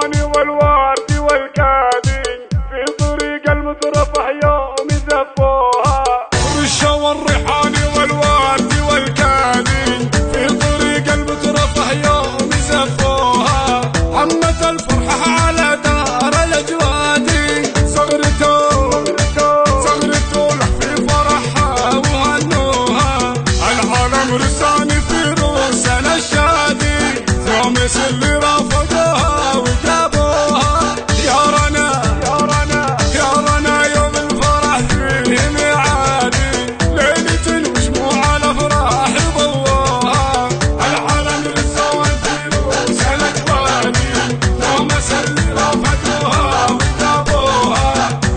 والورد والكادي في طريق المترفع يوم زفوها. رشوا الريحان والورد والكادي في طريق المترفع يوم زفوها. عمت الفرحة على دار الأجوادي صغرتوا لح في فرحها وهنوها. العالم رساني في روسنا الشادي يوم اللي رافقوها وجابوها. يا رنا يوم الفرح فيه ميعادي ليلة وشموع الافراح ضووها. العالم رسوان في روسنا الجوادي يوم اللي رافقوها وجابوها.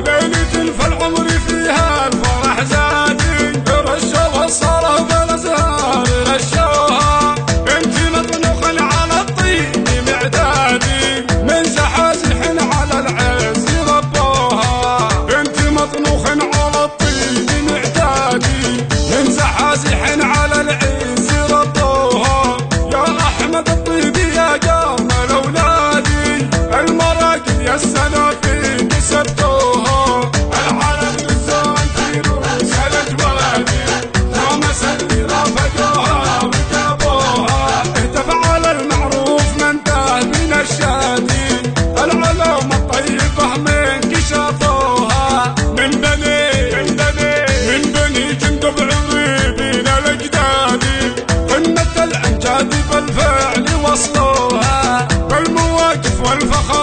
ليلة فالعمر فيها الفرح زادي رشوا الصلاة بالازهار رشوها. انت مطنوخا على الطين معدادي من زحازح على العز ربوها. انت مطنوخا على الطين معدادي من زحازح على العز ربوها. يا احمد الطيبي يا جمل اولادي المراكب يا السنافين سبتوها. العالم رزان في روس الاجوادي يوم اللي رافقوها وجابوها. اهتف على المعروف من تاه من الشادي العلوم الطيبه من كشافوها. من بني جندب عريبين الاجدادي قمه الامجاد بالفعل وصلوها. بالمواقف والفخر